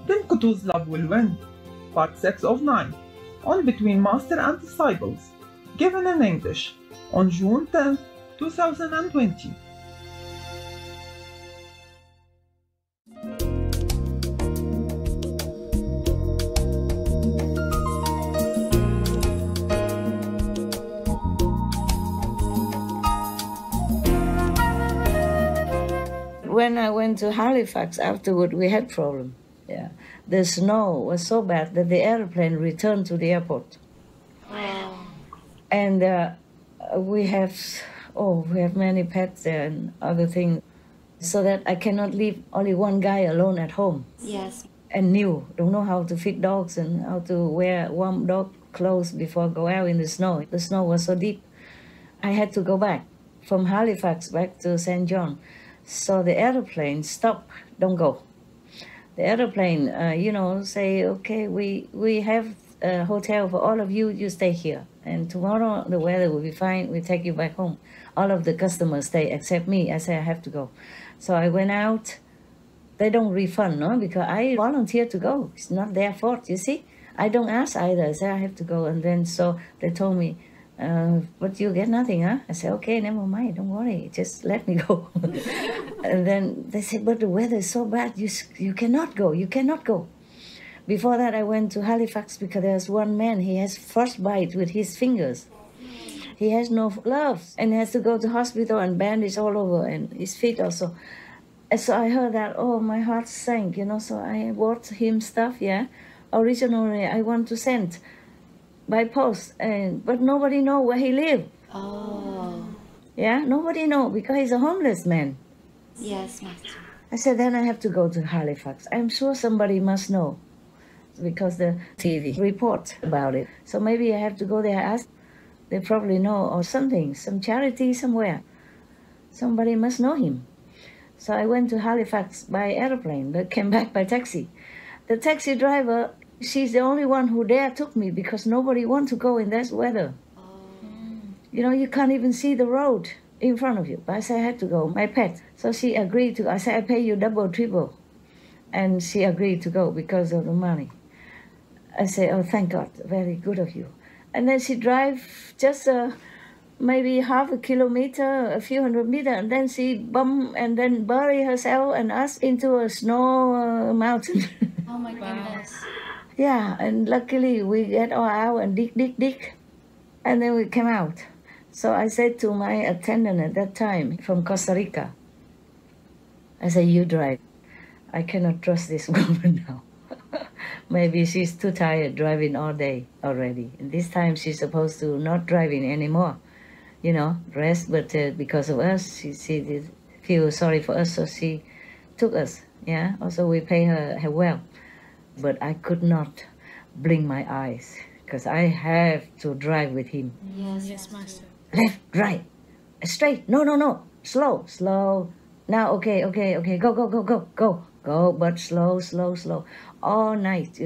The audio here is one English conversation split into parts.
Then Kutu's love will win. Part 6 of 9. On Between Master and Disciples. Given in English. On June 10, 2020. When I went to Halifax afterward, we had problem. Yeah, the snow was so bad that the airplane returned to the airport. Wow. And we have many pets there and other things, so that I cannot leave only one guy alone at home. Yes. And don't know how to feed dogs and how to wear warm dog clothes before go out in the snow. The snow was so deep. I had to go back from Halifax back to St. John. So the airplane stop, don't go. The airplane, say, okay, we have a hotel for all of you, you stay here. And tomorrow the weather will be fine, we take you back home. All of the customers stay except me. I say I have to go. So I went out. They don't refund, no, because I volunteered to go. It's not their fault, you see. I don't ask either. I say I have to go. And then so they told me, but you get nothing, huh? I said, okay, never mind, don't worry, just let me go. And then they said, but the weather is so bad, you cannot go, you cannot go. Before that, I went to Halifax because there's one man, he has frostbite with his fingers. He has no gloves and he has to go to hospital and bandage all over and his feet also. And so I heard that, oh, my heart sank, so I bought him stuff, yeah. Originally, I want to send by post, but nobody know where he lived. Oh. Yeah, nobody know because he's a homeless man. Yes, Master. I said, then I have to go to Halifax. I'm sure somebody must know because the TV report about it. So maybe I have to go there, ask. They probably know or something, some charity somewhere. Somebody must know him. So I went to Halifax by airplane, but came back by taxi. The taxi driver, she's the only one who took me because nobody wants to go in this weather. Oh. You can't even see the road in front of you. But I said I had to go, my pet. So she agreed to. I said I pay you double, triple. And she agreed to go because of the money. I said, oh, thank God, very good of you. And then she drive just maybe half a kilometer, a few hundred meters, and then she bump and then bury herself and us into a snow mountain. Oh my goodness. Yeah, and luckily we get all out and dig. And then we came out. So I said to my attendant at that time from Costa Rica, I said, you drive. I cannot trust this woman now. Maybe she's too tired driving all day already. And this time she's supposed to not driving anymore, rest. But because of us, she did feel sorry for us, so she took us. Yeah, also we pay her well. But I could not blink my eyes because I have to drive with him. Yes, Master. Left, right, straight. No. Slow. Now, okay. Go, but slow. All night,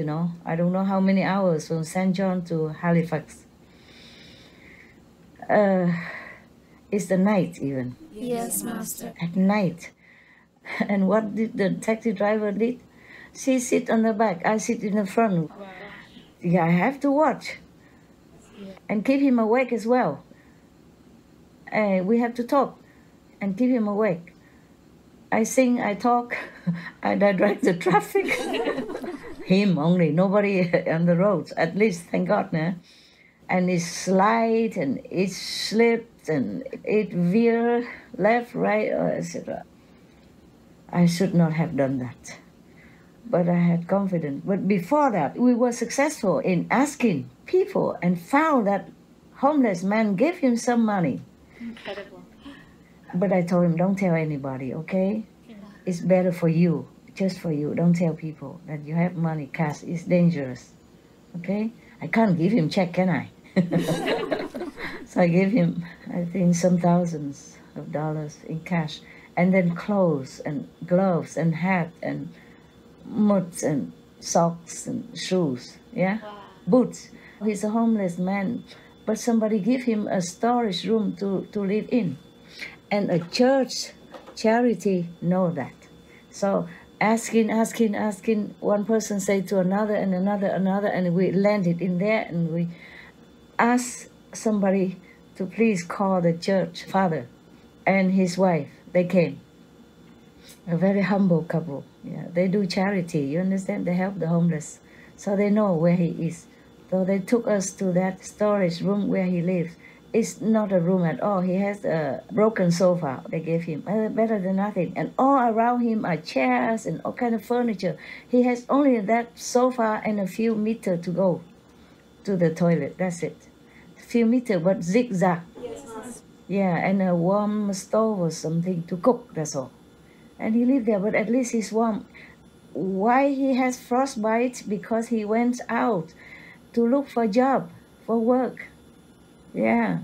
I don't know how many hours from St. John to Halifax. It's the night even. Yes, Master. At night. And what did the taxi driver did? She sit on the back, I sit in the front. Wow. Yeah, I have to watch and keep him awake as well. We have to talk and keep him awake. I sing, I talk, I direct the traffic. Him only, nobody on the roads, at least, thank God. Nah? And it slide and it slipped and it veer left, right, etc. I should not have done that. But I had confidence. But before that, we were successful in asking people and found that homeless man gave him some money. Incredible. But I told him, don't tell anybody, okay? Yeah. It's better for you, just for you. Don't tell people that you have money, cash. It's dangerous, okay? I can't give him check, can I? So I gave him, I think, some thousands of dollars in cash. And then clothes and gloves and hat and mitts and socks and shoes, yeah? Wow. Boots. He's a homeless man, but somebody give him a storage room to live in. And a church charity know that. So asking. One person say to another and another, and we landed in there, and we asked somebody to please call the church father and his wife. They came. A very humble couple. Yeah, they do charity. You understand? They help the homeless, so they know where he is. So they took us to that storage room where he lives. It's not a room at all. He has a broken sofa they gave him, better than nothing. And all around him are chairs and all kind of furniture. He has only that sofa and a few meters to go to the toilet. That's it. A few meters, but zigzag. Yes. Yeah, and a warm stove or something to cook. That's all. And he lived there, but at least he's warm. Why he has frostbite? Because he went out to look for a job, for work. Yeah.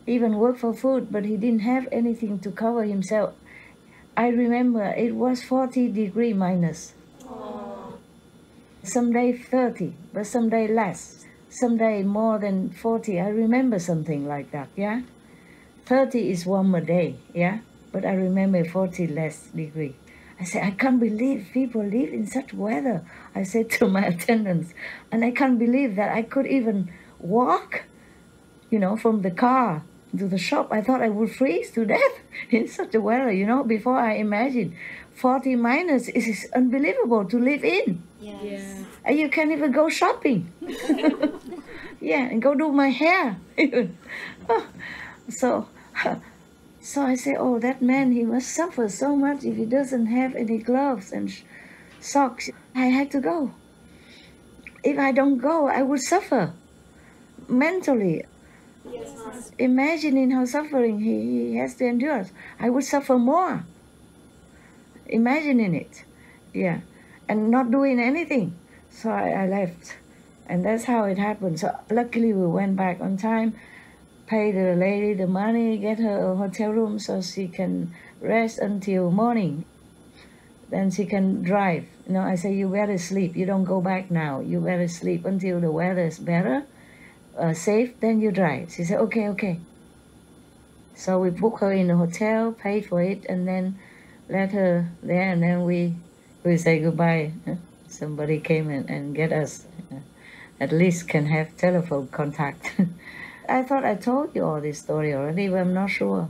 Even work for food, but he didn't have anything to cover himself. I remember it was 40 degree minus. Oh. Some day 30, but some day less. Some day more than 40. I remember something like that, yeah? 30 is warmer day, yeah? But I remember 40 less degree. I said, I can't believe people live in such weather. I said to my attendants, and I can't believe that I could even walk, from the car to the shop. I thought I would freeze to death in such a weather, before I imagined 40 minus is unbelievable to live in. Yes. And you can't even go shopping. Yeah, and go do my hair. So I say, oh, that man, he must suffer so much if he doesn't have any gloves and socks. I had to go. If I don't go, I would suffer mentally. Yes. Imagining how suffering he has to endure. I would suffer more. Imagining it. Yeah. And not doing anything. So I left. And that's how it happened. So luckily we went back on time, pay the lady the money, get her a hotel room so she can rest until morning. Then she can drive. I say, you better sleep. You don't go back now. You better sleep until the weather is better, safe, then you drive. She said, okay. So we booked her in the hotel, paid for it, and then let her there, and then we say goodbye. Somebody came and get us. At least can have telephone contact. I thought I told you all this story already, but I'm not sure.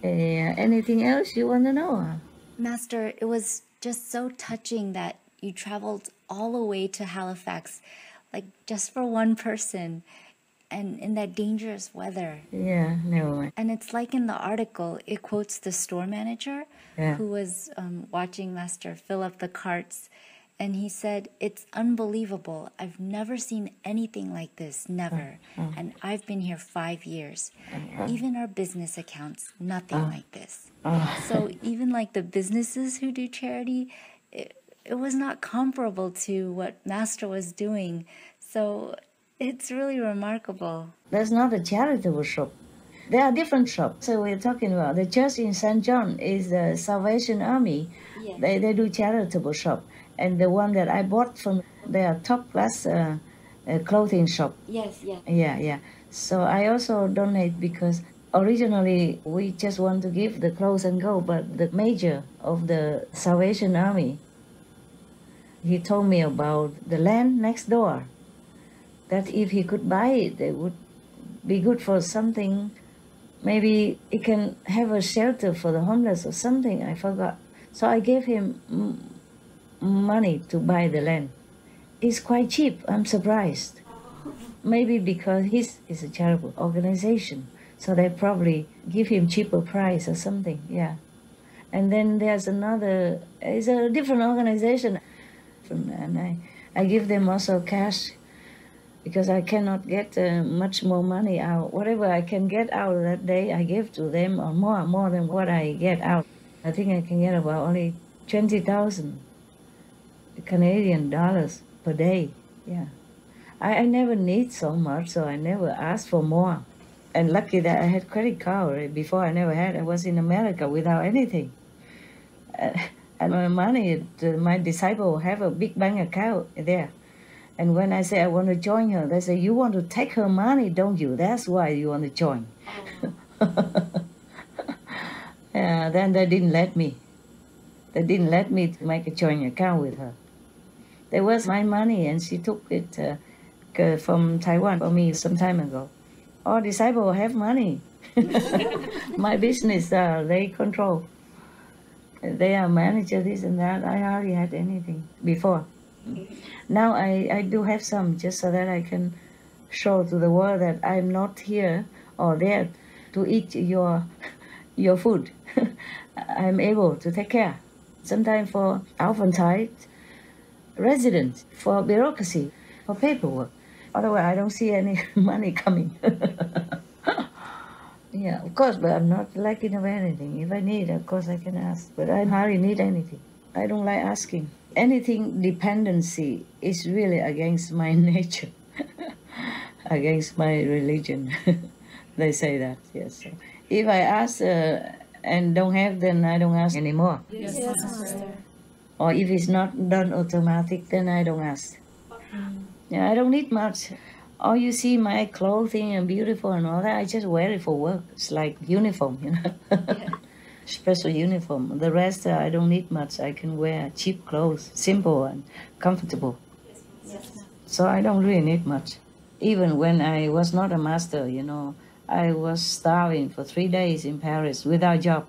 Anything else you want to know? Master, it was just so touching that you traveled all the way to Halifax, like just for one person, and in that dangerous weather. Yeah, never mind. And it's like in the article, it quotes the store manager who was watching Master fill up the carts. And he said, it's unbelievable. I've never seen anything like this, never. And I've been here 5 years. Even our business accounts, nothing like this. So even like the businesses who do charity, it was not comparable to what Master was doing. So it's really remarkable. That's not a charitable shop. There are different shops. So we're talking about the church in St. John is the Salvation Army. Yes. They do charitable shop. And the one that I bought from their top class clothing shop. Yes. Yeah. So I also donate because originally we just want to give the clothes and go, but the major of the Salvation Army, he told me about the land next door, that if he could buy it, it would be good for something. Maybe he can have a shelter for the homeless or something. I forgot. So I gave him money to buy the land. It's quite cheap. I'm surprised. Maybe because his is a charitable organization, so they probably give him cheaper price or something. Yeah. And then there's another. It's a different organization, and I give them also cash because I cannot get much more money out. Whatever I can get out that day, I give to them, or more than what I get out. I think I can get about only 20,000 Canadian dollars per day. Yeah. I never need so much, so I never ask for more. And lucky that I had credit card already. Before I never had. I was in America without anything. And my money, my disciple have a big bank account there. And when I say I want to join her, they say, you want to take her money, don't you? That's why you want to join. Yeah, then they didn't let me. They didn't let me make a joint account with her. There was my money, and she took it from Taiwan for me some time ago. All disciples have money. My business, they control. They are manager, this and that. I hardly had anything before. Now I do have some, just so that I can show to the world that I'm not here or there to eat your food. I'm able to take care. Sometimes for aufenthalt, residence, for bureaucracy, for paperwork. Otherwise, I don't see any money coming. Yeah, of course, but I'm not lacking of anything. If I need, of course, I can ask. But I hardly need anything. I don't like asking. Anything dependency is really against my nature, against my religion. They say that, yes. If I ask and don't have, then I don't ask anymore. Yes, Master. Or if it's not done automatic, then I don't ask. Yeah, I don't need much. All you see my clothing and beautiful and all that, I just wear it for work. It's like uniform, you know. Yeah. Special uniform. The rest, I don't need much. I can wear cheap clothes, simple and comfortable. Yes, Master. So I don't really need much. Even when I was not a master, you know, I was starving for 3 days in Paris without job.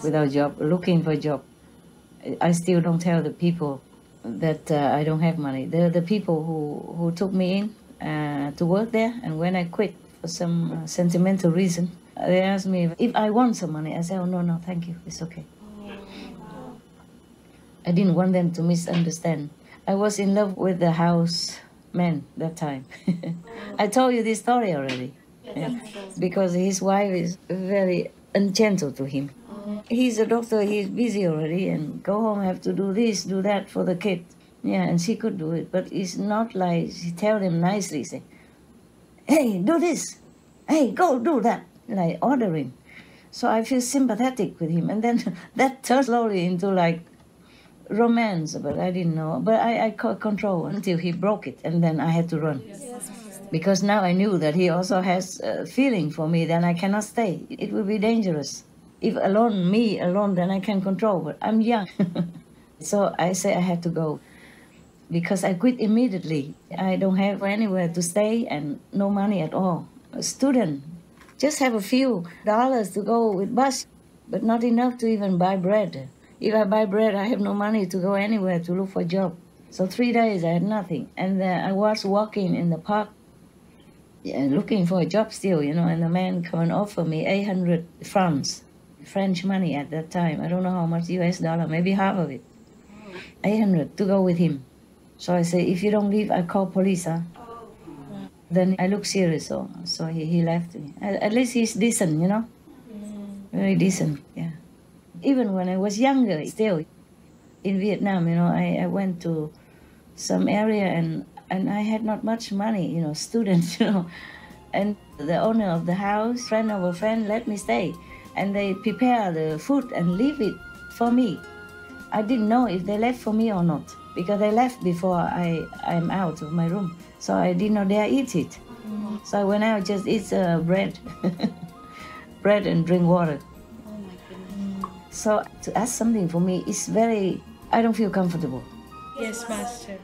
Without job, looking for a job. I still don't tell the people that I don't have money. They're the people who took me in to work there, and when I quit for some sentimental reason, they asked me if I want some money. I said, oh, no, thank you, it's okay. I didn't want them to misunderstand. I was in love with the house man that time. I told you this story already. Yeah. Because his wife is very ungentle to him. He's a doctor, he's busy already, and go home, have to do this, do that for the kid. Yeah, and she could do it, but it's not like she tell them nicely, say, hey, do this, hey, go do that, like ordering. So I feel sympathetic with him, and then that turned slowly into like romance, but I didn't know. But I caught control until he broke it, and then I had to run. Because now I knew that he also has a feeling for me, then I cannot stay. It will be dangerous. If me alone, then I can control, but I'm young. So I say I had to go. Because I quit immediately. I don't have anywhere to stay and no money at all. A student, just have a few dollars to go with bus, but not enough to even buy bread. If I buy bread, I have no money to go anywhere to look for a job. So 3 days I had nothing. And I was walking in the park, looking for a job still, you know, and the man come and offer me 800 francs. French money at that time. I don't know how much US dollar, maybe half of it. 800 to go with him. So I say, if you don't leave, I call police, huh? Then I look serious, so he left me. At least he's decent, you know? Very decent, yeah. Even when I was younger, still, in Vietnam, you know, I went to some area and I had not much money, you know, student, you know. And the owner of the house, friend of a friend, let me stay. And they prepare the food and leave it for me. I didn't know if they left for me or not, because they left before I'm out of my room. So I did not dare eat it. So I went out, just eat bread. Bread and drink water. Oh my goodness. So to ask something for me is very, I don't feel comfortable. Yes, Master.